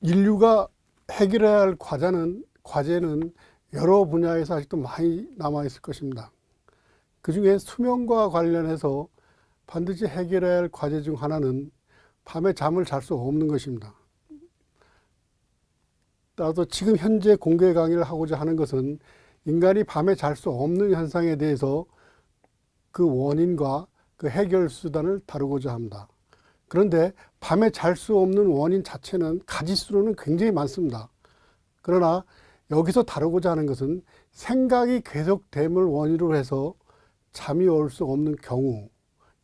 인류가 해결해야 할 과제는 여러 분야에서 아직도 많이 남아있을 것입니다. 그 중에 수면과 관련해서 반드시 해결해야 할 과제 중 하나는 밤에 잠을 잘 수 없는 것입니다. 따라서 지금 현재 공개 강의를 하고자 하는 것은 인간이 밤에 잘 수 없는 현상에 대해서 그 원인과 그 해결 수단을 다루고자 합니다. 그런데 밤에 잘 수 없는 원인 자체는 가지수로는 굉장히 많습니다. 그러나 여기서 다루고자 하는 것은 생각이 계속됨을 원인으로 해서 잠이 올 수 없는 경우,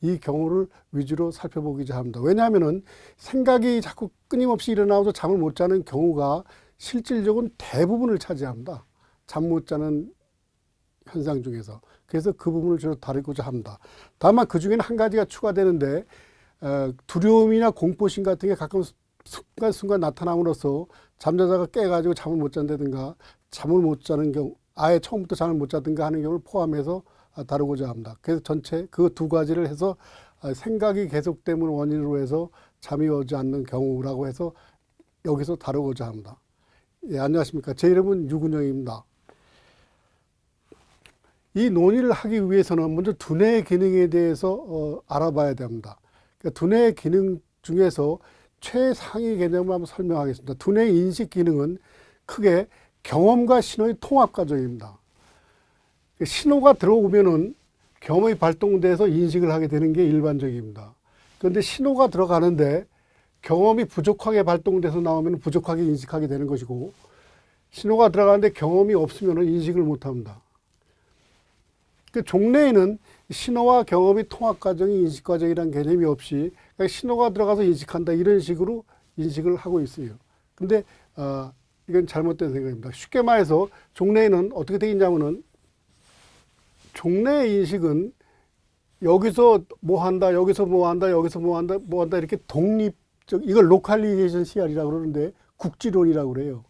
이 경우를 위주로 살펴보고자 합니다. 왜냐하면 생각이 자꾸 끊임없이 일어나서 잠을 못 자는 경우가 실질적으로 대부분을 차지합니다. 잠 못 자는 현상 중에서. 그래서 그 부분을 주로 다루고자 합니다. 다만 그 중에는 한 가지가 추가되는데 두려움이나 공포심 같은 게 가끔 순간순간 나타남으로써 잠자다가 깨가지고 잠을 못 잔다든가 잠을 못 자는 경우, 아예 처음부터 잠을 못 자든가 하는 경우를 포함해서 다루고자 합니다. 그래서 전체 그 두 가지를 해서 생각이 계속됨을 원인으로 해서 잠이 오지 않는 경우라고 해서 여기서 다루고자 합니다. 예, 안녕하십니까. 제 이름은 유근영입니다. 이 논의를 하기 위해서는 먼저 두뇌의 기능에 대해서 알아봐야 됩니다. 그러니까 두뇌의 기능 중에서 최상위 개념을 한번 설명하겠습니다. 두뇌의 인식 기능은 크게 경험과 신호의 통합 과정입니다. 신호가 들어오면은 경험이 발동돼서 인식을 하게 되는 게 일반적입니다. 그런데 신호가 들어가는데 경험이 부족하게 발동돼서 나오면 부족하게 인식하게 되는 것이고, 신호가 들어가는데 경험이 없으면 인식을 못 합니다. 그 종래에는 신호와 경험이 통합 과정이 인식 과정이라는 개념이 없이 그냥 신호가 들어가서 인식한다 이런 식으로 인식을 하고 있어요. 근데 이건 잘못된 생각입니다. 쉽게 말해서 종래에는 어떻게 되어 있냐면은 종래의 인식은 여기서 뭐 한다, 여기서 뭐 한다, 여기서 뭐 한다, 뭐 한다 이렇게 독립적, 이걸 로컬리제이션 CR이라고 그러는데 국지론이라고 그래요.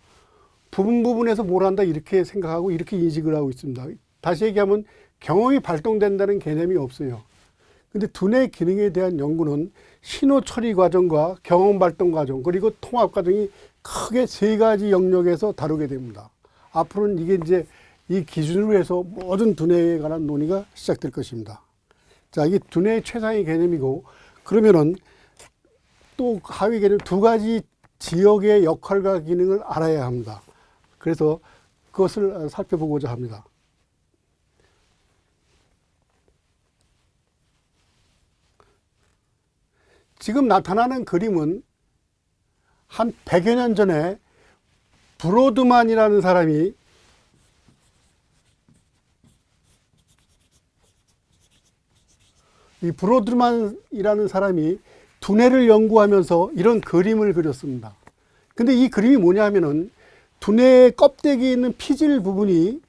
부분에서 뭘 한다 이렇게 생각하고 이렇게 인식을 하고 있습니다. 다시 얘기하면 경험이 발동된다는 개념이 없어요. 근데 두뇌 기능에 대한 연구는 신호 처리 과정과 경험 발동 과정 그리고 통합 과정이 크게 세 가지 영역에서 다루게 됩니다. 앞으로는 이게 이제 이 기준으로 해서 모든 두뇌에 관한 논의가 시작될 것입니다. 자, 이게 두뇌의 최상위 개념이고, 그러면은 또 하위 개념 두 가지 지역의 역할과 기능을 알아야 합니다. 그래서 그것을 살펴보고자 합니다. 지금 나타나는 그림은 한 100여 년 전에 브로드만이라는 사람이 이 브로드만이라는 사람이 두뇌를 연구하면서 이런 그림을 그렸습니다. 근데 이 그림이 뭐냐 하면은 두뇌의 껍데기에 있는 피질 부분이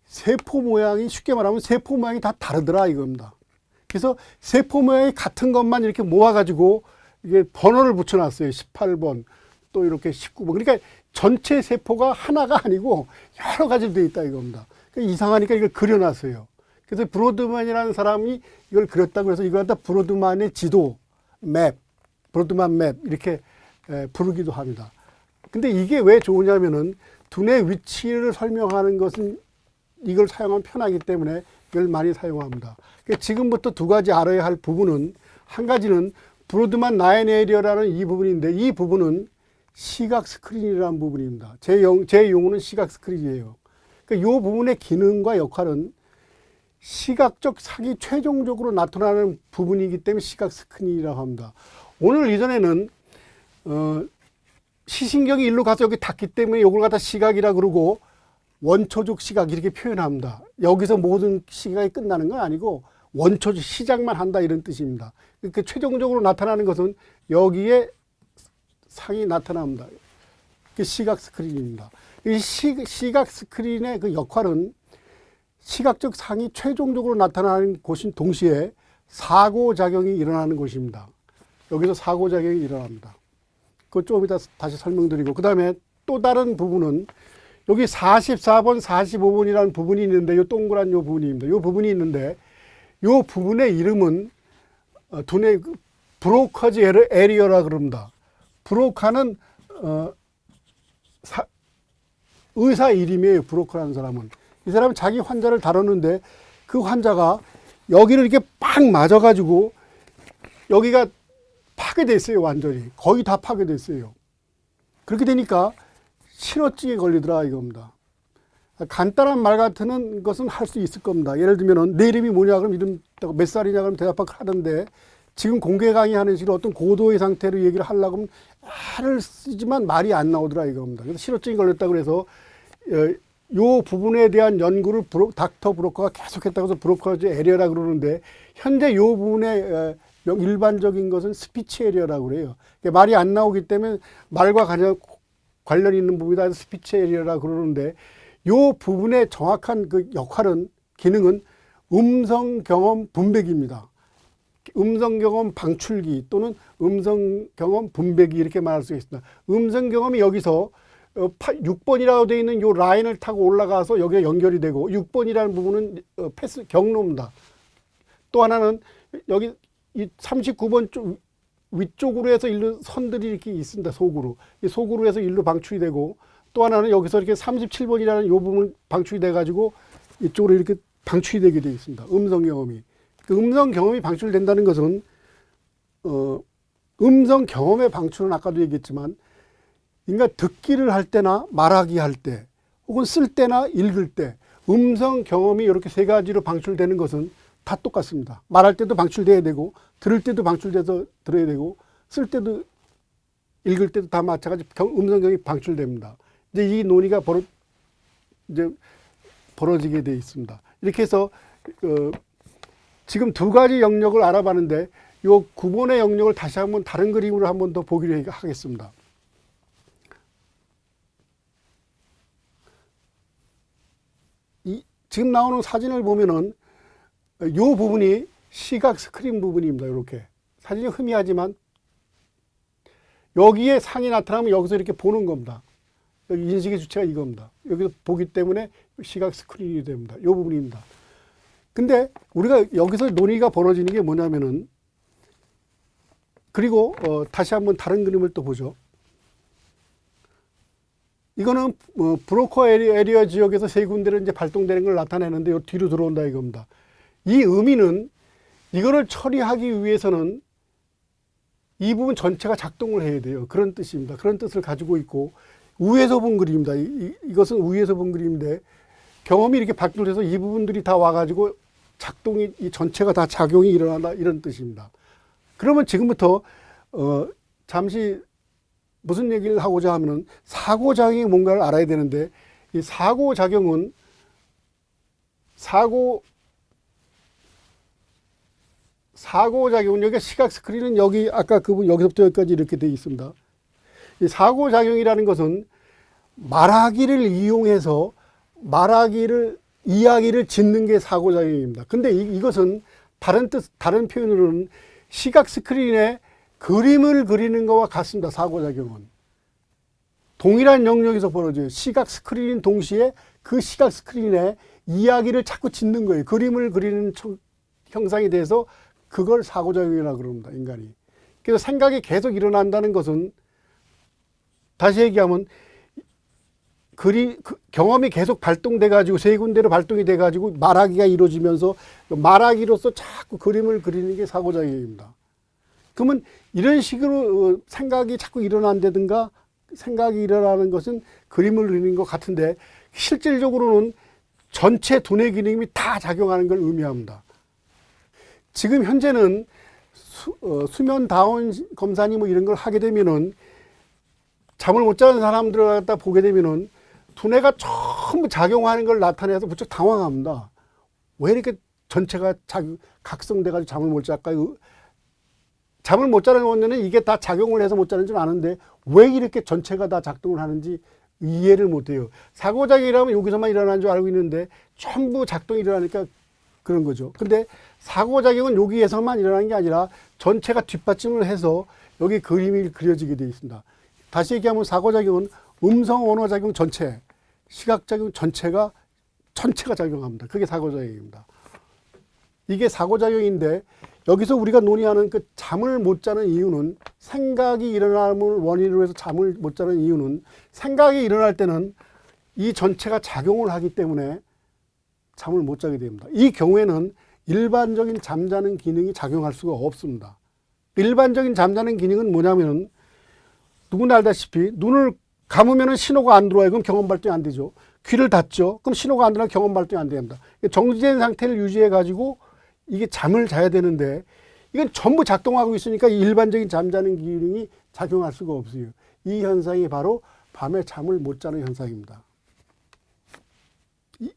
세포 모양이, 쉽게 말하면 세포 모양이 다 다르더라 이겁니다. 그래서 세포 모양이 같은 것만 이렇게 모아가지고 이게 번호를 붙여놨어요. 18번, 또 이렇게 19번. 그러니까 전체 세포가 하나가 아니고 여러 가지로 되어 있다 이겁니다. 그러니까 이상하니까 이걸 그려놨어요. 그래서 브로드만이라는 사람이 이걸 그렸다고 해서 이걸 갖다 브로드만의 지도, 맵, 브로드만 맵 이렇게 부르기도 합니다. 근데 이게 왜 좋으냐면은 두뇌 위치를 설명하는 것은 이걸 사용하면 편하기 때문에 이걸 많이 사용합니다. 그러니까 지금부터 두 가지 알아야 할 부분은, 한 가지는 브로드만 라인 에리어라는 이 부분인데, 이 부분은 시각 스크린이라는 부분입니다. 제 용어는 시각 스크린이에요. 그러니까 이 부분의 기능과 역할은 시각적 상이 최종적으로 나타나는 부분이기 때문에 시각 스크린이라고 합니다. 오늘 이전에는 시신경이 일로 가서 여기 닿기 때문에 이걸 갖다 시각이라 그러고 원초적 시각 이렇게 표현합니다. 여기서 모든 시각이 끝나는 건 아니고 원초적 시작만 한다 이런 뜻입니다. 그러니까 최종적으로 나타나는 것은 여기에 상이 나타납니다. 그게 시각 스크린입니다. 이 시각 스크린의 그 역할은 시각적 상이 최종적으로 나타나는 곳인 동시에 사고작용이 일어나는 곳입니다. 여기서 사고작용이 일어납니다. 그거 좀 이따 다시 설명드리고, 그 다음에 또 다른 부분은 여기 44번, 45번이라는 부분이 있는데, 이 동그란 요 부분입니다. 요 부분이 있는데, 요 부분의 이름은 두뇌 브로카즈 에리어라 그럽니다. 브로카는 의사 이름이에요. 브로커라는 사람은. 이 사람은 자기 환자를 다뤘는데 그 환자가 여기를 이렇게 빡 맞아가지고 여기가 파괴됐어요. 완전히. 거의 다 파괴됐어요. 그렇게 되니까 신호증에 걸리더라 이겁니다. 간단한 말 같은 것은 할 수 있을 겁니다. 예를 들면 내 이름이 뭐냐 그럼 이름 몇 살이냐 그러면 대답하고 하던데 지금 공개 강의하는 식으로 어떤 고도의 상태로 얘기를 하려고 하면 말을 쓰지만 말이 안 나오더라 이겁니다. 그래서 신호증이 걸렸다고 그래서 요 부분에 대한 연구를 닥터 브로커가 계속했다고 해서 브로커 에리어라고 그러는데 현재 요 부분에 일반적인 것은 스피치 에리어라고 그래요. 말이 안 나오기 때문에 말과 관련 있는 부분이다 스피치 에리어라고 그러는데 요 부분의 정확한 그 역할은 기능은 음성 경험 분배기입니다. 음성 경험 방출기 또는 음성 경험 분배기 이렇게 말할 수 있습니다. 음성 경험이 여기서 6번이라고 되어 있는 요 라인을 타고 올라가서 여기에 연결이 되고 6번이라는 부분은 패스 경로입니다. 또 하나는 여기 이 39번 쪽 위쪽으로 해서 일로 선들이 이렇게 있습니다. 속으로. 이 속으로 해서 일로 방출이 되고 또 하나는 여기서 이렇게 37번이라는 요 부분 방출이 돼 가지고 이쪽으로 이렇게 방출이 되게 되어 있습니다. 음성 경험이. 그 음성 경험이 방출된다는 것은 음성 경험의 방출은 아까도 얘기했지만 인간 듣기를 할 때나 말하기 할 때 혹은 쓸 때나 읽을 때 음성 경험이 이렇게 세 가지로 방출되는 것은 다 똑같습니다. 말할 때도 방출돼야 되고 들을 때도 방출돼서 들어야 되고 쓸 때도 읽을 때도 다 마찬가지 음성 경험이 방출됩니다. 이제 이 논의가 벌어지게 돼 있습니다. 이렇게 해서 지금 두 가지 영역을 알아봤는데 요 9번의 영역을 다시 한번 다른 그림으로 한번 더 보기로 하겠습니다. 지금 나오는 사진을 보면은 요 부분이 시각 스크린 부분입니다. 이렇게 사진이 희미하지만 여기에 상이 나타나면 여기서 이렇게 보는 겁니다. 여기 인식의 주체가 이겁니다. 여기서 보기 때문에 시각 스크린이 됩니다. 요 부분입니다. 근데 우리가 여기서 논의가 벌어지는 게 뭐냐면은 그리고 다시 한번 다른 그림을 또 보죠. 이거는 브로커 에리어 지역에서 세 군데로 이제 발동되는 걸 나타내는데 요 뒤로 들어온다 이겁니다. 이 의미는 이거를 처리하기 위해서는 이 부분 전체가 작동을 해야 돼요. 그런 뜻입니다. 그런 뜻을 가지고 있고 위에서 본 그림입니다. 이것은 위에서 본 그림인데 경험이 이렇게 발동돼서 이 부분들이 다 와가지고 작동이 이 전체가 다 작용이 일어난다 이런 뜻입니다. 그러면 지금부터 잠시 무슨 얘기를 하고자 하면은 사고작용이 뭔가를 알아야 되는데 이 사고작용은 사고작용은 여기 시각 스크린은 여기 아까 그 부분 여기서부터 여기까지 이렇게 되어 있습니다. 이 사고작용이라는 것은 말하기를 이용해서 이야기를 짓는 게 사고작용입니다. 근데 이것은 다른 표현으로는 시각 스크린에 그림을 그리는 것과 같습니다. 사고작용은. 동일한 영역에서 벌어져요. 시각 스크린 동시에 그 시각 스크린에 이야기를 자꾸 짓는 거예요. 그림을 그리는 형상이 돼서 그걸 사고작용이라고 그럽니다. 인간이. 그래서 생각이 계속 일어난다는 것은 다시 얘기하면 경험이 계속 발동돼 가지고 세 군데로 발동이 돼 가지고 말하기가 이루어지면서 말하기로서 자꾸 그림을 그리는 게 사고작용입니다. 그러면 이런 식으로 생각이 자꾸 일어난다든가 생각이 일어나는 것은 그림을 그리는 것 같은데 실질적으로는 전체 두뇌 기능이 다 작용하는 걸 의미합니다. 지금 현재는 수면 다운 검사니 뭐 이런 걸 하게 되면은 잠을 못 자는 사람들을 갖다 보게 되면은 두뇌가 전부 작용하는 걸 나타내서 무척 당황합니다. 왜 이렇게 전체가 각성돼가지고 잠을 못 잘까요? 잠을 못 자는 원인은 이게 다 작용을 해서 못 자는 줄 아는데 왜 이렇게 전체가 다 작동을 하는지 이해를 못해요. 사고작용이라면 여기서만 일어나는 줄 알고 있는데 전부 작동이 일어나니까 그런 거죠. 근데 사고작용은 여기에서만 일어나는 게 아니라 전체가 뒷받침을 해서 여기 그림이 그려지게 되어 있습니다. 다시 얘기하면 사고작용은 음성 언어작용 전체, 시각작용 전체가 작용합니다. 그게 사고작용입니다. 이게 사고작용인데 여기서 우리가 논의하는 그 잠을 못 자는 이유는, 생각이 일어남을 원인으로 해서 잠을 못 자는 이유는, 생각이 일어날 때는 이 전체가 작용을 하기 때문에 잠을 못 자게 됩니다. 이 경우에는 일반적인 잠자는 기능이 작용할 수가 없습니다. 일반적인 잠자는 기능은 뭐냐면, 누구나 알다시피 눈을 감으면 신호가 안 들어와요. 그럼 경험 발동이 안 되죠. 귀를 닫죠. 그럼 신호가 안 들어와요. 경험 발동이 안 됩니다. 정지된 상태를 유지해 가지고 이게 잠을 자야 되는데, 이건 전부 작동하고 있으니까 일반적인 잠자는 기능이 작용할 수가 없어요. 이 현상이 바로 밤에 잠을 못 자는 현상입니다.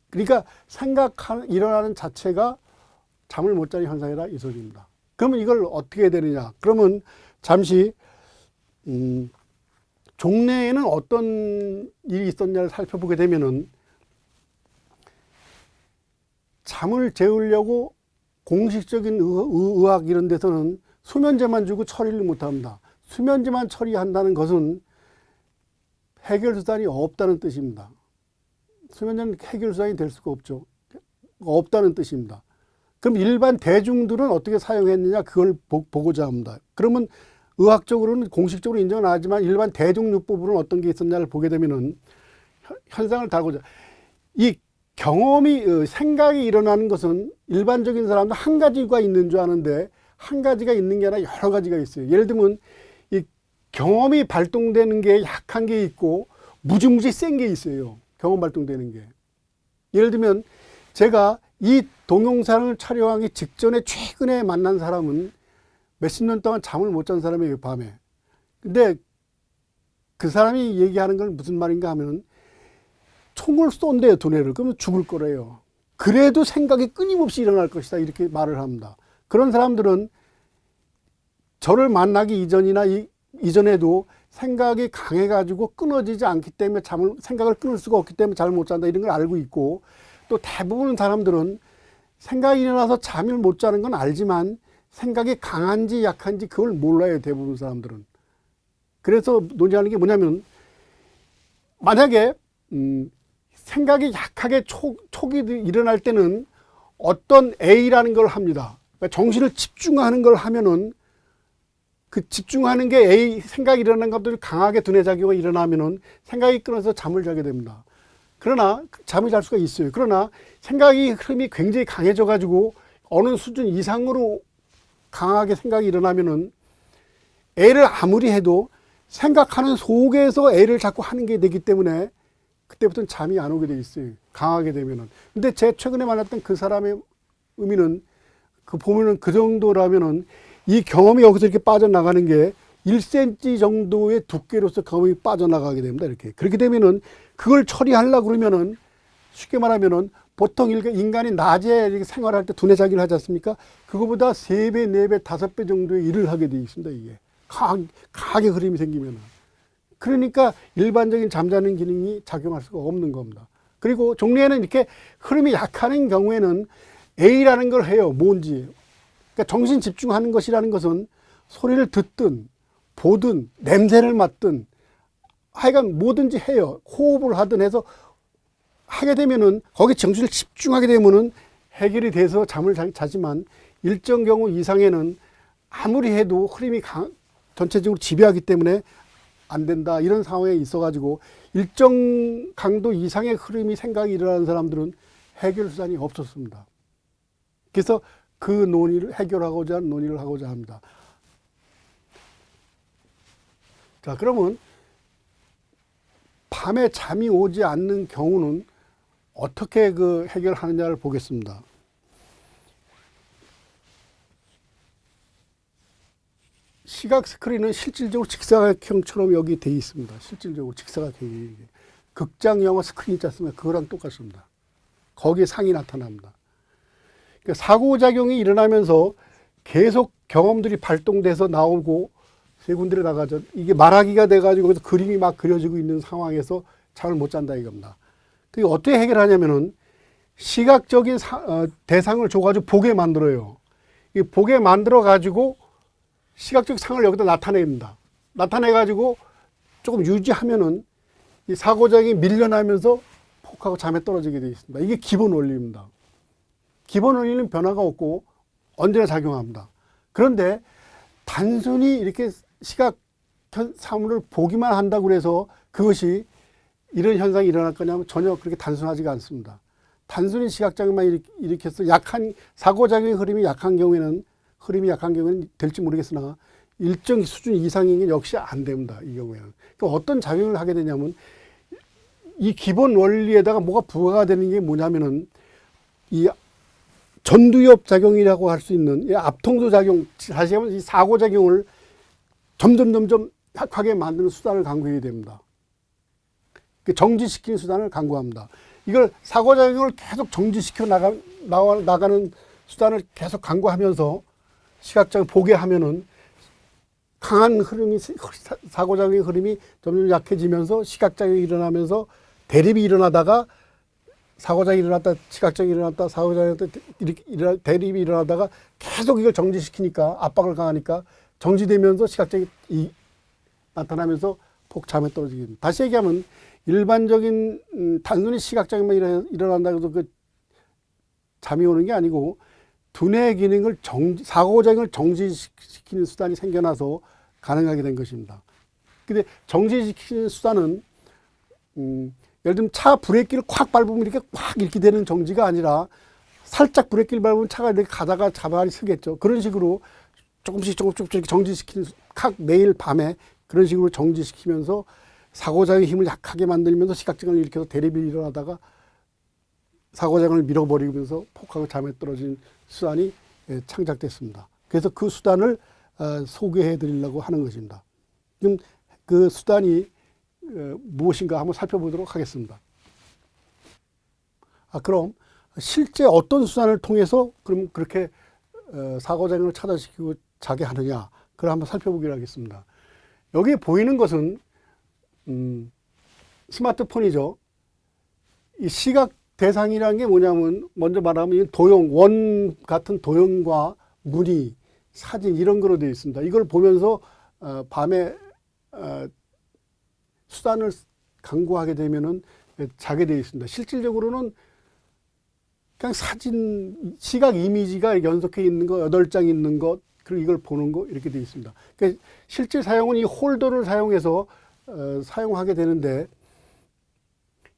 그러니까 일어나는 자체가 잠을 못 자는 현상이다, 이 소리입니다. 그러면 이걸 어떻게 해야 되느냐? 그러면 잠시 종래에는 어떤 일이 있었냐를 살펴보게 되면은, 잠을 재우려고 공식적인 의학 이런 데서는 수면제만 주고 처리를 못합니다. 수면제만 처리한다는 것은 해결수단이 없다는 뜻입니다. 수면제는 해결수단이 될 수가 없다는 뜻입니다. 그럼 일반 대중들은 어떻게 사용했느냐, 그걸 보고자 합니다. 그러면 의학적으로는 공식적으로 인정은 하지만 일반 대중요법으로는 어떤 게 있었냐를 보게 되면은 현상을 다루고자, 이 경험이, 생각이 일어나는 것은 일반적인 사람도 한 가지가 있는 줄 아는데, 한 가지가 있는 게 아니라 여러 가지가 있어요. 예를 들면 이 경험이 발동되는 게 약한 게 있고 무지무지 센 게 있어요. 경험 발동되는 게. 예를 들면 제가 이 동영상을 촬영하기 직전에 최근에 만난 사람은 몇십 년 동안 잠을 못 잔 사람이에요, 밤에. 근데 그 사람이 얘기하는 건 무슨 말인가 하면, 총을 쏜대요, 두뇌를. 그러면 죽을 거래요. 그래도 생각이 끊임없이 일어날 것이다, 이렇게 말을 합니다. 그런 사람들은 저를 만나기 이전이나 이전에도 생각이 강해가지고 끊어지지 않기 때문에 생각을 끊을 수가 없기 때문에 잠을 못 잔다, 이런 걸 알고 있고, 또 대부분 사람들은 생각이 일어나서 잠을 못 자는 건 알지만 생각이 강한지 약한지 그걸 몰라요, 대부분 사람들은. 그래서 논의하는 게 뭐냐면, 만약에 생각이 약하게 촉이 일어날 때는 어떤 A라는 걸 합니다. 그러니까 정신을 집중하는 걸 하면은, 그 집중하는 게 생각이 일어나는 것들이 강하게 두뇌 작용이 일어나면은 생각이 끊어서 잠을 자게 됩니다. 그러나 잠을 잘 수가 있어요. 그러나 생각이 흐름이 굉장히 강해져 가지고 어느 수준 이상으로 강하게 생각이 일어나면은 A를 아무리 해도 생각하는 속에서 A를 자꾸 하는 게 되기 때문에 그때부터는 잠이 안 오게 돼 있어요, 강하게 되면은. 근데 제 최근에 만났던 그 사람의 의미는, 보면은 그 정도라면은 이 경험이 여기서 이렇게 빠져나가는 게 1cm 정도의 두께로서 경험이 빠져나가게 됩니다, 이렇게. 그렇게 되면은 그걸 처리하려고 그러면은, 쉽게 말하면은 보통 인간이 낮에 이렇게 생활할 때 두뇌 작용을 하지 않습니까? 그거보다 3배, 4배, 5배 정도의 일을 하게 돼 있습니다, 이게. 강하게 흐름이 생기면은. 그러니까 일반적인 잠자는 기능이 작용할 수가 없는 겁니다. 그리고 종래에는 이렇게 흐름이 약한 경우에는 A라는 걸 해요. 뭔지. 그러니까 정신 집중하는 것이라는 것은 소리를 듣든 보든 냄새를 맡든 하여간 뭐든지 해요. 호흡을 하든 해서 하게 되면은, 거기에 정신을 집중하게 되면은 해결이 돼서 잠을 자지만, 일정 경우 이상에는 아무리 해도 흐름이 전체적으로 지배하기 때문에 안 된다, 이런 상황에 있어가지고 일정 강도 이상의 흐름이 생각이 일어나는 사람들은 해결 수단이 없었습니다. 그래서 그 논의를 해결하고자 논의를 하고자 합니다. 자, 그러면 밤에 잠이 오지 않는 경우는 어떻게 그 해결하느냐를 보겠습니다. 시각 스크린은 실질적으로 직사각형처럼 여기 돼 있습니다. 실질적으로 직사각형이. 극장 영화 스크린 있지 않습니까? 그거랑 똑같습니다. 거기에 상이 나타납니다. 그러니까 상호작용이 일어나면서 계속 경험들이 발동돼서 나오고 세 군데를 나가죠. 이게 말하기가 돼가지고 그래서 그림이 막 그려지고 있는 상황에서 잠을 못 잔다 이겁니다. 그게 어떻게 해결하냐면은, 시각적인 대상을 줘가지고 보게 만들어요. 이 보게 만들어가지고 시각적 상을 여기다 나타냅니다. 나타내가지고 조금 유지하면은 이 사고작용이 밀려나면서 폭 하고 잠에 떨어지게 되어 있습니다. 이게 기본 원리입니다. 기본 원리는 변화가 없고 언제나 작용합니다. 그런데 단순히 이렇게 시각 사물을 보기만 한다고 해서 그것이 이런 현상이 일어날 거냐면 전혀 그렇게 단순하지가 않습니다. 단순히 시각작용만 일으켜서 약한 사고작용의 흐름이 약한 경우에는 될지 모르겠으나 일정 수준 이상인 게 역시 안 됩니다. 이 경우에는. 그러니까 어떤 작용을 하게 되냐면 이 기본 원리에다가 뭐가 부과가 되는 게 뭐냐면은 이 전두엽 작용이라고 할 수 있는 이 앞통수 작용, 다시 하면 이 사고작용을 점점 약하게 만드는 수단을 강구해야 됩니다. 정지시키는 수단을 강구합니다. 이걸 사고작용을 계속 정지시켜 나가는 수단을 계속 강구하면서 시각작용 보게 하면은 강한 흐름이, 사고작용의 흐름이 점점 약해지면서 시각작용이 일어나면서 대립이 일어나다가 사고작용이 일어났다, 시각작용이 일어났다, 사고작용이 일어났다, 대립이 일어나다가 계속 이걸 정지시키니까, 압박을 가하니까 정지되면서 시각작용이 나타나면서 폭 잠에 떨어지게 됩니다. 다시 얘기하면 일반적인 단순히 시각작용만 일어난다고 해서 그 잠이 오는 게 아니고 두뇌 기능을 사고작용을 정지시키는 수단이 생겨나서 가능하게 된 것입니다. 근데 정지시키는 수단은 예를 들면 차 브레이크를 콱 밟으면 이렇게 콱 이렇게 되는 정지가 아니라 살짝 브레이크를 밟으면 차가 이렇게 가다가 가만히 서겠죠. 그런 식으로 조금씩 정지시키는, 매일 밤에 그런 식으로 정지시키면서 사고작용의 힘을 약하게 만들면서 시각작용을 일으켜서 대립이 일어나다가 사고작용을 밀어버리면서 폭하고 잠에 떨어진 수단이 창작됐습니다. 그래서 그 수단을 소개해 드리려고 하는 것입니다. 그럼 그 수단이 무엇인가 한번 살펴보도록 하겠습니다. 그럼 실제 어떤 수단을 통해서 그럼 그렇게 사고작용을 차단시키고 자게 하느냐, 그걸 한번 살펴보기로 하겠습니다. 여기에 보이는 것은 스마트폰이죠. 이 시각 대상이라는 게 뭐냐면 먼저 말하면 도형, 원 같은 도형과 무늬, 사진 이런 거로 되어 있습니다. 이걸 보면서 밤에 수단을 강구하게 되면은 자게 되어 있습니다. 실질적으로는 그냥 사진, 시각 이미지가 연속해 있는 거, 8장 있는 것, 그리고 이걸 보는 거 이렇게 되어 있습니다. 그러니까 실제 사용은 이 홀더를 사용해서 사용하게 되는데,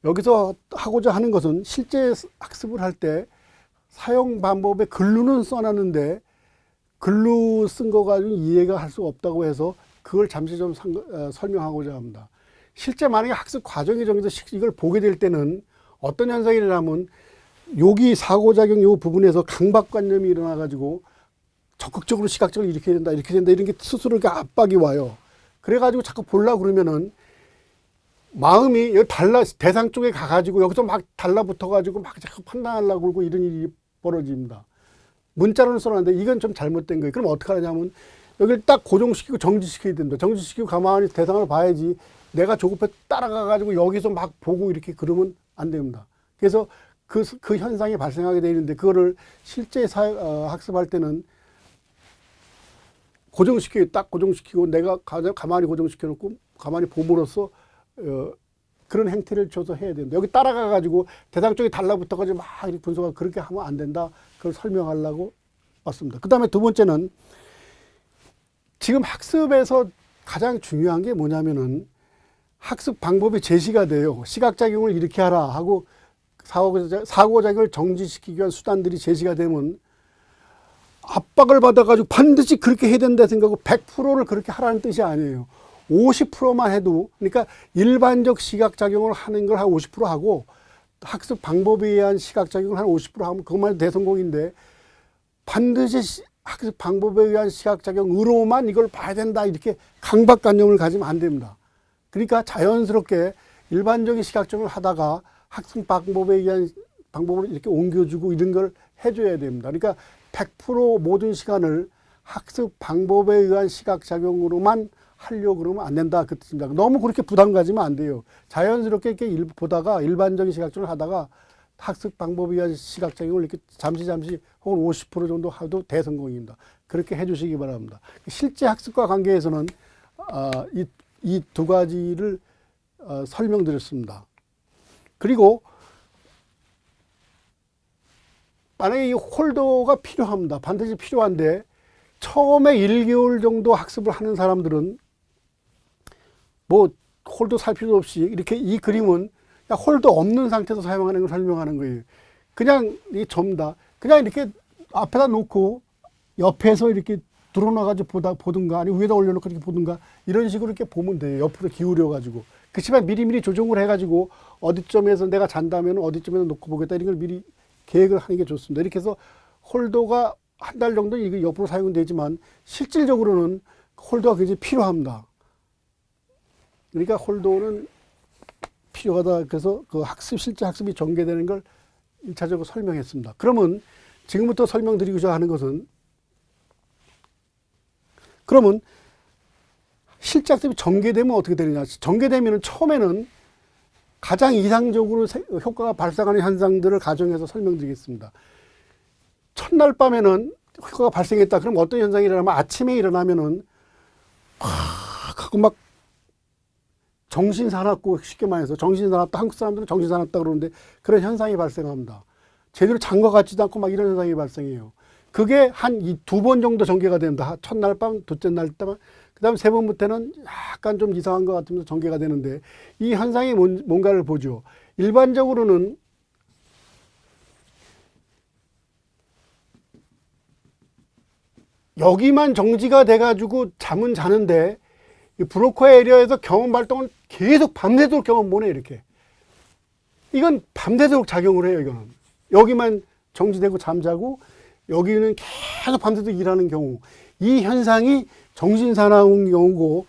여기서 하고자 하는 것은 실제 학습을 할 때 사용 방법에 글루는 써놨는데 글루 쓴 거 가지고 이해가 할 수 없다고 해서 그걸 잠시 좀 설명하고자 합니다. 실제 만약에 학습 과정이 정해서 이걸 보게 될 때는 어떤 현상이 일어나면 여기 사고작용 요 부분에서 강박관념이 일어나가지고 적극적으로 시각적으로 이렇게 된다, 이렇게 된다, 이런 게 스스로 이렇게 압박이 와요. 그래가지고 자꾸 보려고 그러면은 마음이 여기 대상 쪽에 가가지고 여기서 막 달라붙어가지고 막 자꾸 판단하려고 그러고 이런 일이 벌어집니다. 문자로는 써놨는데 이건 좀 잘못된 거예요. 그럼 어떻게 하냐면 여기를 딱 고정시키고 정지시켜야 됩니다. 정지시키고 가만히 대상을 봐야지 내가 조급해 따라가가지고 여기서 막 보고 이렇게 그러면 안 됩니다. 그래서 그 현상이 발생하게 되는데 그거를 실제 학습할 때는 딱 고정시키고 내가 가만히 고정시켜놓고 가만히 봄으로써 그런 행태를 줘서 해야 된다. 여기 따라가가지고 대상 쪽에 달라붙어가지고 막 이렇게 분석하고 그렇게 하면 안 된다. 그걸 설명하려고 왔습니다. 그 다음에 두 번째는 지금 학습에서 가장 중요한 게 뭐냐면은 학습 방법이 제시가 돼요. 시각작용을 이렇게 하라 하고 사고작용을 정지시키기 위한 수단들이 제시가 되면 압박을 받아가지고 반드시 그렇게 해야 된다 생각하고 100%를 그렇게 하라는 뜻이 아니에요. 50%만 해도, 그러니까 일반적 시각작용을 하는 걸 한 50% 하고 학습 방법에 의한 시각작용을 한 50% 하면 그것만 해도 대성공인데 반드시 학습 방법에 의한 시각작용으로만 이걸 봐야 된다 이렇게 강박관념을 가지면 안 됩니다. 그러니까 자연스럽게 일반적인 시각작용을 하다가 학습 방법에 의한 방법을 이렇게 옮겨주고 이런 걸 해줘야 됩니다. 그러니까 100% 모든 시간을 학습 방법에 의한 시각작용으로만 하려고 그러면 안 된다 그 뜻입니다. 너무 그렇게 부담 가지면 안 돼요. 자연스럽게 이렇게 보다가 일반적인 시각작용을 하다가 학습 방법에 의한 시각작용을 이렇게 잠시 혹은 50% 정도 하도 대성공입니다. 그렇게 해주시기 바랍니다. 실제 학습과 관계에서는 이 두 가지를 설명드렸습니다. 그리고 만약에 이 홀더가 필요합니다. 반드시 필요한데 처음에 1개월 정도 학습을 하는 사람들은 뭐 홀도 살 필요 없이 이렇게 이 그림은 홀도 없는 상태에서 사용하는 걸 설명하는 거예요. 그냥 이 점다. 그냥 이렇게 앞에다 놓고 옆에서 이렇게 들어놔가지고 보든가 아니면 위에다 올려놓고 이렇게 보든가 이런 식으로 이렇게 보면 돼요. 옆으로 기울여가지고. 그렇지만 미리미리 조정을 해가지고 어디쯤에서 내가 잔다면 어디쯤에서 놓고 보겠다 이런 걸 미리 계획을 하는 게 좋습니다. 이렇게 해서 홀더가 한 달 정도 이거 옆으로 사용되지만 실질적으로는 홀더가 굉장히 필요합니다. 그러니까 홀더는 필요하다. 그래서 그 실제 학습이 전개되는 걸 1차적으로 설명했습니다. 그러면 지금부터 설명드리고자 하는 것은 그러면 실제 학습이 전개되면 어떻게 되느냐. 전개되면 처음에는 가장 이상적으로 효과가 발생하는 현상들을 가정해서 설명드리겠습니다. 첫날 밤에는 효과가 발생했다. 그럼 어떤 현상이 일어나면 아침에 일어나면은 막 하고 막 정신사납고 쉽게 말해서 정신사납다. 한국 사람들은 정신사납다 그러는데 그런 현상이 발생합니다. 제대로 잔 것 같지도 않고 막 이런 현상이 발생해요. 그게 한 2번 정도 전개가 됩니다. 첫날 밤, 둘째 날 밤, 그 다음 3번부터는 약간 좀 이상한 것 같으면서 전개가 되는데 이 현상이 뭔가를 보죠. 일반적으로는 여기만 정지가 돼가지고 잠은 자는데 이 브로커 에리어에서 경험 발동은 계속 밤새도록 경험 못 해, 이렇게. 이건 밤새도록 작용을 해요, 이거는. 여기만 정지되고 잠자고 여기는 계속 밤새도록 일하는 경우. 이 현상이 정신사나운 경우고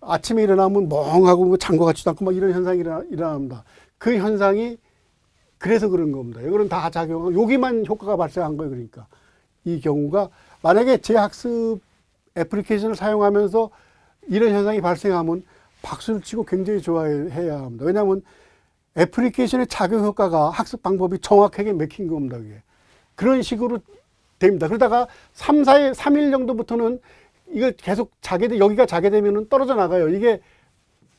아침에 일어나면 멍하고 잔 것 같지도 않고 막 이런 현상이 일어납니다. 그 현상이 그래서 그런 겁니다. 이거는 다 작용하고 여기만 효과가 발생한 거예요, 그러니까. 이 경우가 만약에 제 학습 애플리케이션을 사용하면서 이런 현상이 발생하면 박수를 치고 굉장히 좋아해야 합니다. 왜냐하면 애플리케이션의 작용 효과가 학습 방법이 정확하게 맥힌 겁니다. 그게. 그런 식으로 됩니다. 그러다가 3일 정도부터는 이걸 계속 여기가 자게 되면 떨어져 나가요. 이게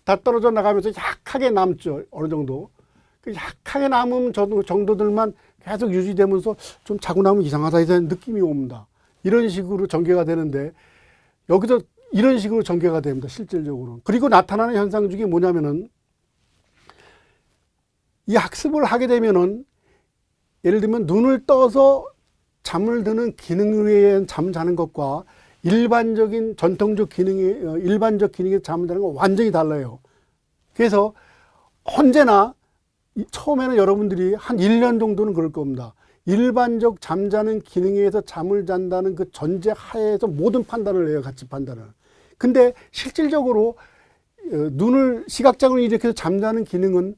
다 떨어져 나가면서 약하게 남죠. 어느 정도. 그 약하게 남은 정도들만 계속 유지되면서 좀 자고 나면 이상하다 이런 느낌이 옵니다. 이런 식으로 전개가 되는데 여기서 이런 식으로 전개가 됩니다. 실질적으로. 그리고 나타나는 현상 중에 뭐냐면은 이 학습을 하게 되면은 예를 들면 눈을 떠서 잠을 드는 기능에 의한 잠 자는 것과 일반적인 전통적 일반적 기능에서 잠을 자는 건 완전히 달라요. 그래서 언제나 처음에는 여러분들이 한 1년 정도는 그럴 겁니다. 일반적 잠자는 기능에 의해서 잠을 잔다는 그 전제 하에서 모든 판단을 해요. 같이 판단을. 근데 실질적으로 눈을 시각장애를 일으켜서 잠자는 기능은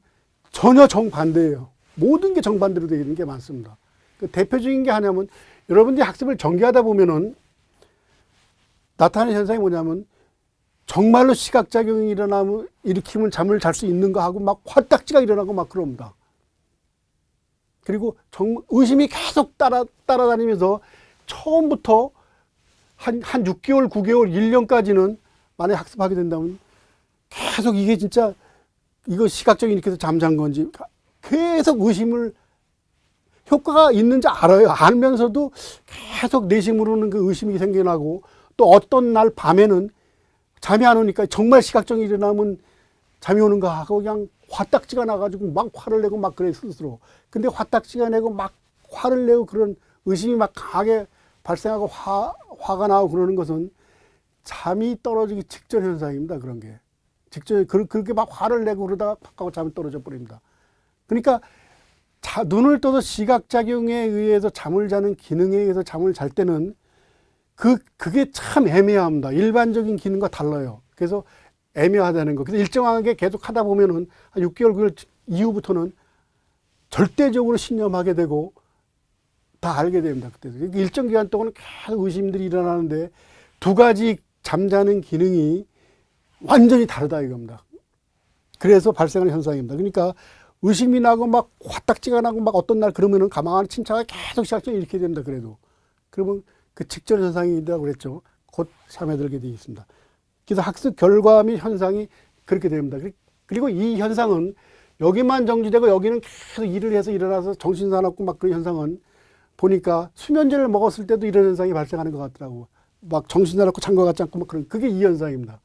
전혀 정반대예요. 모든 게 정반대로 되어 있는 게 많습니다. 그 대표적인 게 하냐면 여러분들이 학습을 전개하다 보면은 나타나는 현상이 뭐냐면 정말로 시각작용이 일으키면 잠을 잘 수 있는가 하고 막 화딱지가 일어나고 막 그럽니다. 그리고 의심이 계속 따라다니면서 처음부터 한 6개월, 9개월, 1년까지는 만약에 학습하게 된다면 계속 이게 진짜 이거 시각적인 일으켜서 잠잔 건지 계속 의심을 효과가 있는지 알아요. 알면서도 계속 내심으로는 그 의심이 생겨나고 또 어떤 날 밤에는 잠이 안 오니까 정말 시각적인 일이 일어나면 잠이 오는가 하고 그냥 화딱지가 나가지고 막 화를 내고 막 그래 스스로. 근데 화딱지가 내고 막 화를 내고 그런 의심이 막 강하게 발생하고 화가 나고 그러는 것은 잠이 떨어지기 직전 현상입니다. 그런 게. 직전에 그렇게 막 화를 내고 그러다가 팍 하고 잠이 떨어져 버립니다. 그러니까 눈을 떠서 시각작용에 의해서 잠을 자는 기능에 의해서 잠을 잘 때는 그게 참 애매합니다. 일반적인 기능과 달라요. 그래서 애매하다는 거. 그래서 일정하게 계속 하다 보면은 한 6개월 그 이후부터는 절대적으로 신념하게 되고 다 알게 됩니다. 그때 일정 기간 동안은 계속 의심들이 일어나는데 두 가지 잠자는 기능이 완전히 다르다 이겁니다. 그래서 발생하는 현상입니다. 그러니까 의심이 나고 막 화딱지가 나고 막 어떤 날 그러면은 가만히 침착하게 계속 시작적으로 이렇게 됩니다. 그러면 그 직전 현상이라고 그랬죠. 곧 잠에 들게 되어 있습니다. 그래서 학습 결과 및 현상이 그렇게 됩니다. 그리고 이 현상은 여기만 정지되고 여기는 계속 일을 해서 일어나서 정신사납고 막 그런 현상은 보니까 수면제를 먹었을 때도 이런 현상이 발생하는 것 같더라고. 막 정신 나갖고 잔 것 같지 않고 막 그런, 그게 이 현상입니다.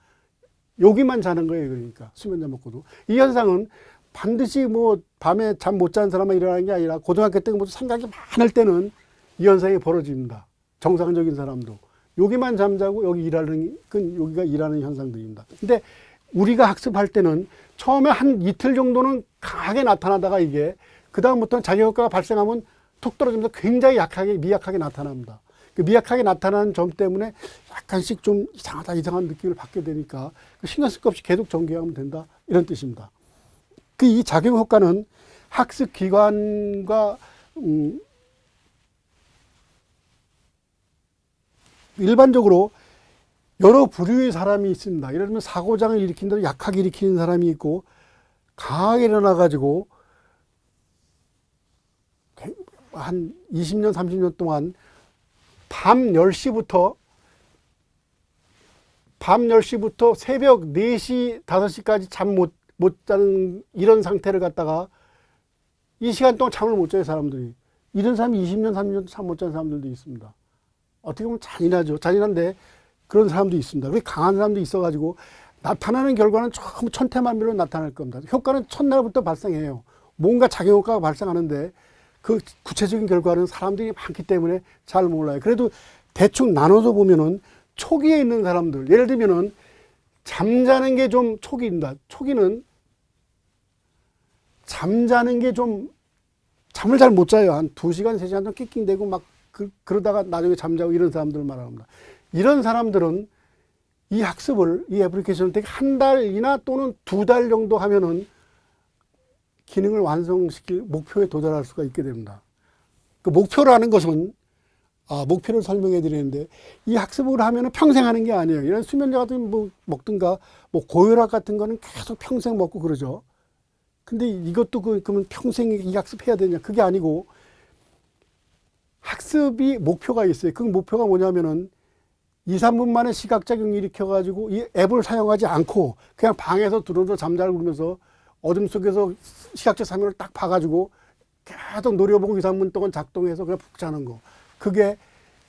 여기만 자는 거예요. 그러니까 수면제 먹고도. 이 현상은 반드시 뭐 밤에 잠 못 자는 사람만 일어나는 게 아니라 고등학교 때 모두 생각이 많을 때는 이 현상이 벌어집니다. 정상적인 사람도. 여기만 잠자고 여기 일하는, 여기가 일하는 현상들입니다. 근데 우리가 학습할 때는 처음에 한 이틀 정도는 강하게 나타나다가 이게 그다음부터는 자기효과가 발생하면 툭 떨어지면서 굉장히 약하게, 미약하게 나타납니다. 그 미약하게 나타나는 점 때문에 약간씩 좀 이상한 느낌을 받게 되니까 신경 쓸 것 없이 계속 전개하면 된다. 이런 뜻입니다. 이 작용 효과는 학습 기관과 일반적으로 여러 부류의 사람이 있습니다. 예를 들면 사고장을 일으킨 대로 약하게 일으키는 사람이 있고, 강하게 일어나가지고 한 20년, 30년 동안 밤 10시부터 새벽 4시, 5시까지 잠 못 자는 이런 상태를 갖다가 이 시간 동안 잠을 못 자요, 사람들이. 이런 사람이 20년, 30년 잠 못 자는 사람들도 있습니다. 어떻게 보면 잔인하죠. 잔인한데 그런 사람도 있습니다. 그게 강한 사람도 있어가지고 나타나는 결과는 전부 천태만별로 나타날 겁니다. 효과는 첫날부터 발생해요. 뭔가 작용효과가 발생하는데 그 구체적인 결과는 사람들이 많기 때문에 잘 몰라요. 그래도 대충 나눠서 보면은 초기에 있는 사람들, 예를 들면은 잠자는 게 좀 초기입니다. 초기는 잠자는 게 좀 잠을 잘 못 자요. 한 2시간, 3시간 동안 낑낑대고 막 그러다가 나중에 잠자고 이런 사람들을 말합니다. 이런 사람들은 이 학습을, 이 애플리케이션을 되게 한 달이나 또는 2달 정도 하면은 기능을 완성시킬 목표에 도달할 수가 있게 됩니다. 그 목표라는 것은, 목표를 설명해 드리는데, 이 학습을 하면은 평생 하는 게 아니에요. 이런 수면제 같은 뭐 먹든가, 뭐 고혈압 같은 거는 계속 평생 먹고 그러죠. 근데 이것도 그러면 평생 이 학습해야 되냐? 그게 아니고, 학습이 목표가 있어요. 그 목표가 뭐냐면은 2, 3분 만에 시각작용을 일으켜가지고 이 앱을 사용하지 않고 그냥 방에서 들어서 잠자고 그러면서 어둠 속에서 시각적 사면을 딱 봐가지고 계속 노려보고 2, 3분 동안 작동해서 그냥 푹 자는 거. 그게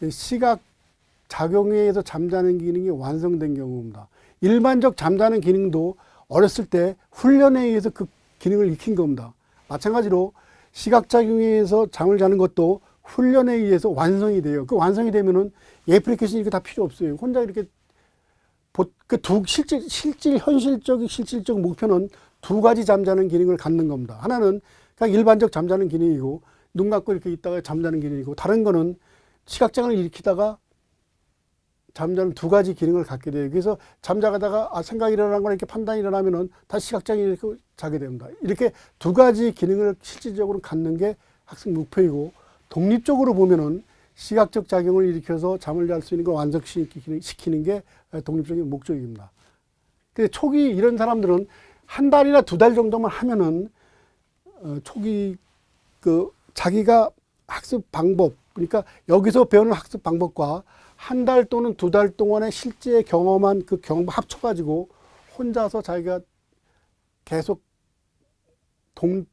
시각작용에 의해서 잠자는 기능이 완성된 경우입니다. 일반적 잠자는 기능도 어렸을 때 훈련에 의해서 그 기능을 익힌 겁니다. 마찬가지로 시각작용에 의해서 잠을 자는 것도 훈련에 의해서 완성이 돼요. 그 완성이 되면은 애플리케이션이 이렇게 다 필요 없어요. 혼자 이렇게 실질적 목표는 2가지 잠자는 기능을 갖는 겁니다. 하나는 그냥 일반적 잠자는 기능이고, 눈 감고 이렇게 있다가 잠자는 기능이고, 다른 거는 시각장애를 일으키다가 잠자는 2가지 기능을 갖게 돼요. 그래서 잠자다가 생각이 일어나는 거나 이렇게 판단이 일어나면은 다시 시각장애 이렇게 자게 됩니다. 이렇게 2가지 기능을 실질적으로 갖는 게 학습 목표이고, 독립적으로 보면은 시각적 작용을 일으켜서 잠을 잘 수 있는 걸 완성시키는 게 독립적인 목적입니다. 근데 초기 이런 사람들은 한 달이나 2달 정도만 하면은 초기 자기가 학습 방법, 그러니까 여기서 배우는 학습 방법과 한 달 또는 2달 동안의 실제 경험한 그 경험 합쳐가지고 혼자서 자기가 계속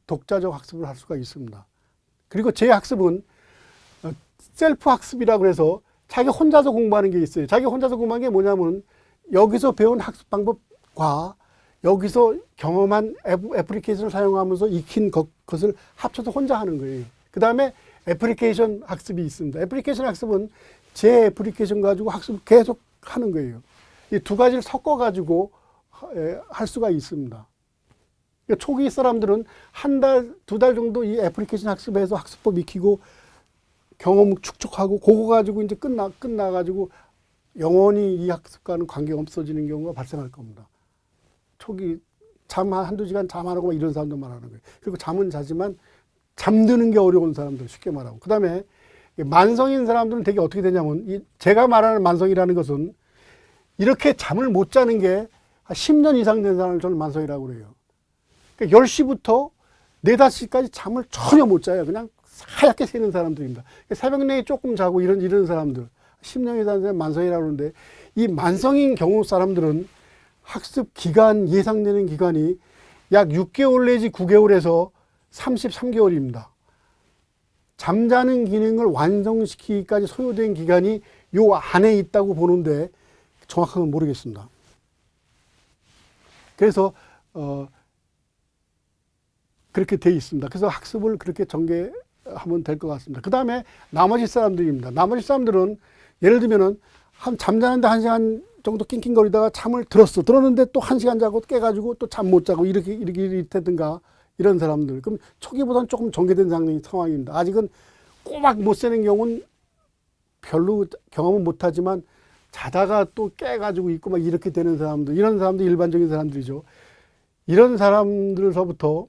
독자적 학습을 할 수가 있습니다. 그리고 제 학습은 셀프 학습이라고 해서 자기 혼자서 공부하는 게 있어요. 자기 혼자서 공부하는 게 뭐냐면 여기서 배운 학습 방법과 여기서 경험한 애플리케이션을 사용하면서 익힌 것을 합쳐서 혼자 하는 거예요. 그 다음에 애플리케이션 학습이 있습니다. 애플리케이션 학습은 제 애플리케이션 가지고 학습을 계속 하는 거예요. 이 2가지를 섞어가지고 할 수가 있습니다. 그러니까 초기 사람들은 한 달, 2달 정도 이 애플리케이션 학습에서 학습법 익히고 경험 축적하고 그거 가지고 이제 끝나가지고 영원히 이 학습과는 관계가 없어지는 경우가 발생할 겁니다. 초기 한두 시간 잠 안 하고 이런 사람들 말하는 거예요. 그리고 잠은 자지만 잠드는 게 어려운 사람들 쉽게 말하고. 그 다음에 만성인 사람들은 되게 어떻게 되냐면 제가 말하는 만성이라는 것은 이렇게 잠을 못 자는 게 10년 이상 된 사람을 저는 만성이라고 그래요. 그러니까 10시부터 4, 5시까지 잠을 전혀 못 자요. 그냥 하얗게 새는 사람들입니다. 새벽 내에 조금 자고 이런 사람들 10년 이상 된 만성이라고 그러는데 이 만성인 경우 사람들은 학습 기간 예상되는 기간이 약 6개월 내지 9개월에서 33개월입니다. 잠자는 기능을 완성시키기까지 소요된 기간이 요 안에 있다고 보는데 정확하게 모르겠습니다. 그래서 그렇게 돼 있습니다. 그래서 학습을 그렇게 전개하면 될 것 같습니다. 그 다음에 나머지 사람들입니다. 나머지 사람들은 예를 들면은 잠자는데 1시간 정도 낑낑거리다가 잠을 들었는데 또 1시간 자고 깨가지고 또 잠 못 자고 이렇게든가 이런 사람들. 그럼 초기보다는 조금 전개된 상황입니다. 아직은 꼬박 못 새는 경우는 별로 경험은 못하지만 자다가 또 깨가지고 있고 막 이렇게 되는 사람들, 이런 사람들 일반적인 사람들이죠. 이런 사람들로서부터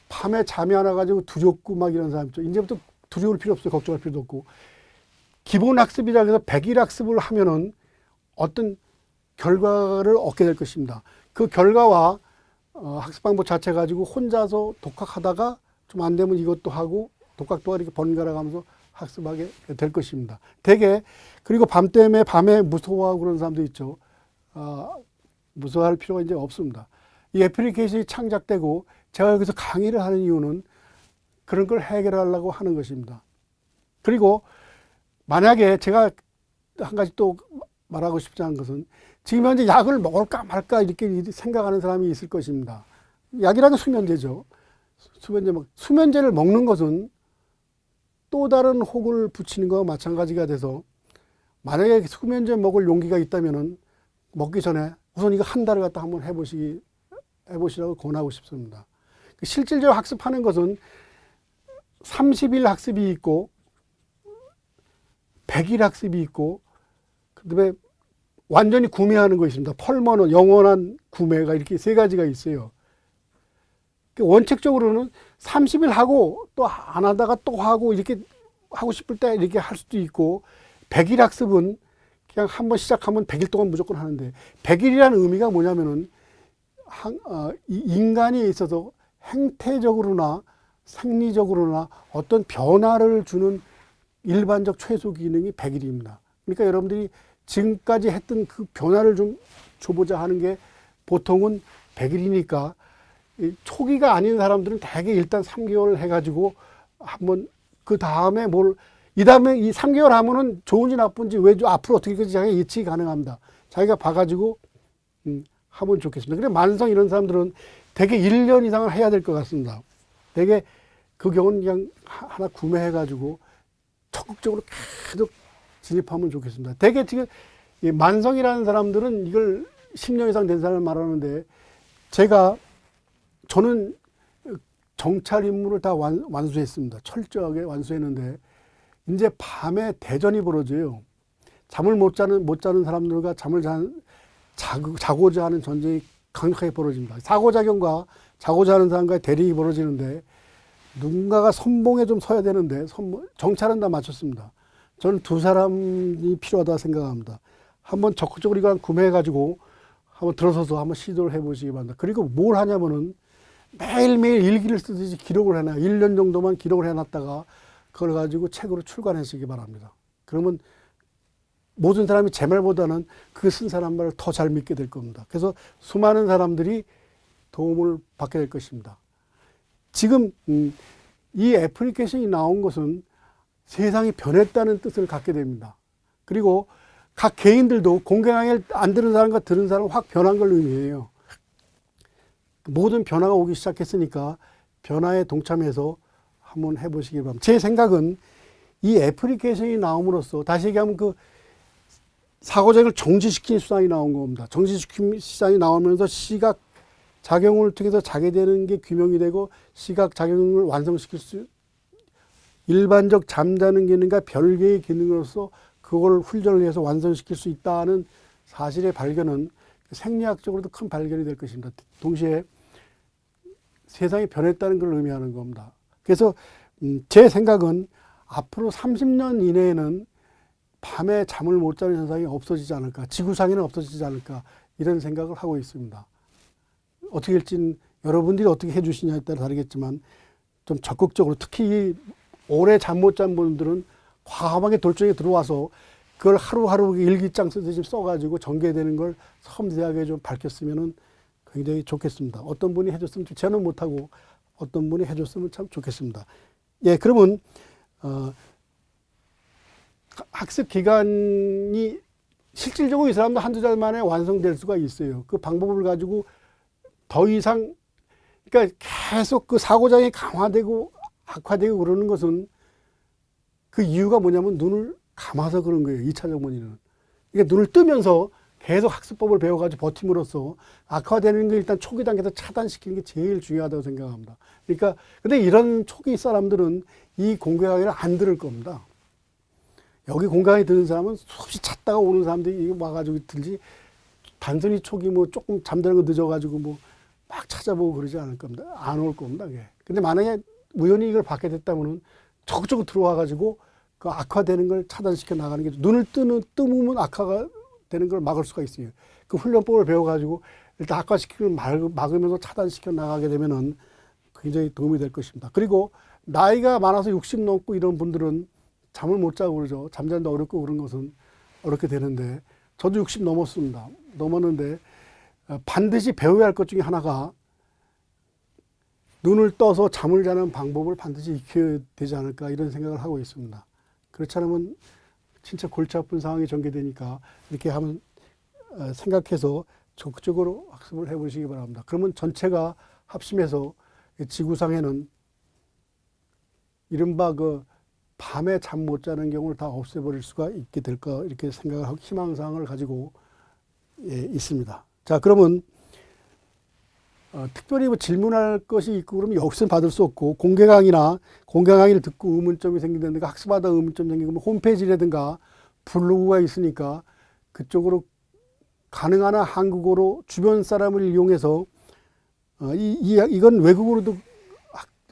밤에 잠이 안 와가지고 두렵고 막 이런 사람 있죠. 이제부터 두려울 필요 없어요. 걱정할 필요도 없고. 기본 학습이라고 해서 100일 학습을 하면은 어떤 결과를 얻게 될 것입니다. 그 결과와 학습 방법 자체 가지고 혼자서 독학하다가 좀 안 되면 이것도 하고 독학도 이렇게 번갈아 가면서 학습하게 될 것입니다. 대개 그리고 밤에 무서워하고 그런 사람도 있죠. 무서워할 필요가 이제 없습니다. 이 애플리케이션이 창작되고 제가 여기서 강의를 하는 이유는 그런 걸 해결하려고 하는 것입니다. 그리고 만약에 제가 한 가지 또 말하고 싶지 않은 것은 지금 현재 약을 먹을까 말까 이렇게 생각하는 사람이 있을 것입니다. 약이라는 수면제죠. 수면제를 먹는 것은 또 다른 혹을 붙이는 것과 마찬가지가 돼서 만약에 수면제 먹을 용기가 있다면은 먹기 전에 우선 이거 한 달을 갖다 한번 해보시라고 권하고 싶습니다. 실질적으로 학습하는 것은 30일 학습이 있고 100일 학습이 있고 그다음에 완전히 구매하는 거 있습니다. 펄머너 영원한 구매가 이렇게 세 가지가 있어요. 원칙적으로는 30일 하고 또 안 하다가 또 하고 이렇게 하고 싶을 때 이렇게 할 수도 있고 100일 학습은 그냥 한번 시작하면 100일 동안 무조건 하는데 100일이라는 의미가 뭐냐면은 인간이 있어서 행태적으로나 생리적으로나 어떤 변화를 주는 일반적 최소 기능이 100일입니다. 그러니까 여러분들이 지금까지 했던 그 변화를 좀 줘보자 하는 게 보통은 100일이니까 초기가 아닌 사람들은 대개 일단 3개월 해가지고 한번 그 다음에 이 다음에 이 3개월 하면은 좋은지 나쁜지 왜 앞으로 어떻게 될지 자기가 예측이 가능합니다. 자기가 봐가지고 하면 좋겠습니다. 그래 만성 이런 사람들은 대개 1년 이상을 해야 될 것 같습니다. 대개 그 경우는 그냥 하나 구매해가지고 적극적으로 계속 진입하면 좋겠습니다. 대개 지금 만성이라는 사람들은 이걸 10년 이상 된 사람을 말하는데 저는 정찰 임무를 다 완수했습니다. 철저하게 완수했는데 이제 밤에 대전이 벌어져요. 잠을 못 자는 사람들과 자고자 하는 전쟁이 강력하게 벌어집니다. 상호작용과 자고자 하는 사람과의 대립이 벌어지는데 누군가가 선봉에 좀 서야 되는데 정찰은 다 마쳤습니다. 저는 2사람이 필요하다 생각합니다. 한번 적극적으로 이걸 구매해가지고 한번 들어서서 한번 시도를 해보시기 바랍니다. 그리고 뭘 하냐면은 매일매일 일기를 쓰듯이 기록을 해놔요. 1년 정도만 기록을 해놨다가 그걸 가지고 책으로 출간하시기 바랍니다. 그러면 모든 사람이 제 말보다는 그 쓴 사람 말을 더 잘 믿게 될 겁니다. 그래서 수많은 사람들이 도움을 받게 될 것입니다. 지금 이 애플리케이션이 나온 것은 세상이 변했다는 뜻을 갖게 됩니다. 그리고 각 개인들도 공개강의를 안 들은 사람과 들은 사람은 확 변한 걸 의미해요. 모든 변화가 오기 시작했으니까 변화에 동참해서 한번 해보시기 바랍니다. 제 생각은 이 애플리케이션이 나옴으로써 다시 얘기하면 그 사고작용을 정지시킨 수단이 나온 겁니다. 정지시킨 수단이 나오면서 시각 작용을 통해서 자게 되는 게 규명이 되고 시각 작용을 완성시킬 일반적 잠자는 기능과 별개의 기능으로서 그걸 훈련을 해서 완성시킬 수 있다는 사실의 발견은 생리학적으로도 큰 발견이 될 것입니다. 동시에 세상이 변했다는 걸 의미하는 겁니다. 그래서 제 생각은 앞으로 30년 이내에는 밤에 잠을 못 자는 현상이 없어지지 않을까, 지구상에는 없어지지 않을까 이런 생각을 하고 있습니다. 어떻게 할지는 여러분들이 어떻게 해주시냐에 따라 다르겠지만 좀 적극적으로 특히 오래 잠 못 잔 분들은 과감하게 돌정에 들어와서 그걸 하루하루 일기장 쓰듯이 써가지고 전개되는 걸 섬세하게 좀 밝혔으면 굉장히 좋겠습니다. 어떤 분이 해줬으면, 저는 못하고 어떤 분이 해줬으면 참 좋겠습니다. 예, 그러면 학습 기간이 실질적으로 이 사람도 한두 달 만에 완성될 수가 있어요. 그 방법을 가지고 더 이상, 그러니까 계속 그 사고장애 강화되고 악화되고 그러는 것은 그 이유가 뭐냐면 눈을 감아서 그런 거예요. 2차적 원인은. 그러니까 눈을 뜨면서 계속 학습법을 배워가지고 버팀으로써 악화되는 걸 일단 초기 단계에서 차단시키는 게 제일 중요하다고 생각합니다. 그러니까 근데 이런 초기 사람들은 이 공개 강의를 안 들을 겁니다. 여기 공개 강의 듣는 사람은 수없이 찾다가 오는 사람들이 와가지고 들지, 단순히 초기 뭐 조금 잠드는 거 늦어가지고 뭐 막 찾아보고 그러지 않을 겁니다. 안 올 겁니다. 그게. 근데 만약에 우연히 이걸 받게 됐다면은 적극적으로 들어와가지고 그 악화되는 걸 차단시켜 나가는 게, 눈을 뜨면 악화가 되는 걸 막을 수가 있어요. 그 훈련법을 배워가지고 일단 악화시키는 걸 막으면서 차단시켜 나가게 되면은 굉장히 도움이 될 것입니다. 그리고 나이가 많아서 60 넘고 이런 분들은 잠을 못 자고 그러죠. 잠자는데 어렵고 그런 것은 어렵게 되는데, 저도 60 넘었습니다. 넘었는데 반드시 배워야 할 것 중에 하나가 눈을 떠서 잠을 자는 방법을 반드시 익혀야 되지 않을까, 이런 생각을 하고 있습니다. 그렇지 않으면 진짜 골치 아픈 상황이 전개되니까 이렇게 한번 생각해서 적극적으로 학습을 해보시기 바랍니다. 그러면 전체가 합심해서 지구상에는 이른바 그 밤에 잠 못 자는 경우를 다 없애버릴 수가 있게 될까, 이렇게 생각을 하고 희망사항을 가지고 있습니다. 자, 그러면 특별히 뭐 질문할 것이 있고 그러면 여기서는 받을 수 없고, 공개 강의를 듣고 의문점이 생긴다든가 학습하다 의문점 생기면 홈페이지라든가 블로그가 있으니까 그쪽으로 가능한 한 한국어로 주변 사람을 이용해서 이건 외국으로도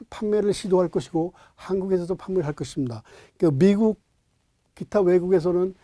판매를 시도할 것이고 한국에서도 판매를 할 것입니다. 그러니까 미국 기타 외국에서는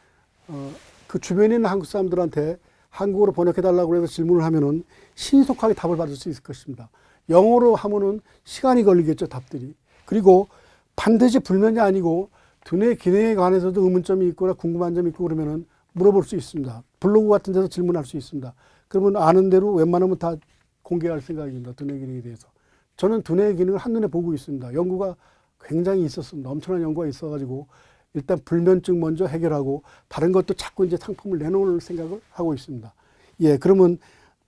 그 주변에 있는 한국 사람들한테 한국어로 번역해 달라고 해서 질문을 하면은 신속하게 답을 받을 수 있을 것입니다. 영어로 하면은 시간이 걸리겠죠, 답들이. 그리고 반드시 불면이 아니고 두뇌 기능에 관해서도 의문점이 있거나 궁금한 점이 있고 그러면은 물어볼 수 있습니다. 블로그 같은 데서 질문할 수 있습니다. 그러면 아는 대로 웬만하면 다 공개할 생각입니다. 두뇌 기능에 대해서. 저는 두뇌 기능을 한눈에 보고 있습니다. 연구가 굉장히 있었습니다. 엄청난 연구가 있어가지고 일단 불면증 먼저 해결하고 다른 것도 자꾸 이제 상품을 내놓을 생각을 하고 있습니다. 예, 그러면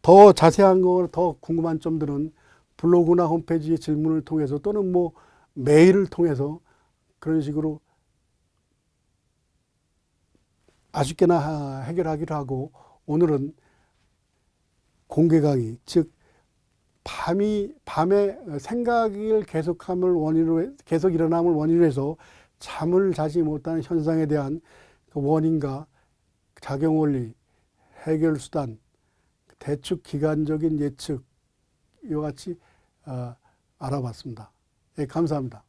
더 자세한 거, 더 궁금한 점들은 블로그나 홈페이지의 질문을 통해서 또는 뭐 메일을 통해서 그런 식으로 아쉽게나 해결하기로 하고, 오늘은 공개 강의, 즉 밤에 생각을 계속 일어남을 원인으로 해서 잠을 자지 못하는 현상에 대한 그 원인과 작용 원리, 해결 수단, 대충 기간적인 예측, 이와 같이 알아봤습니다. 예, 감사합니다.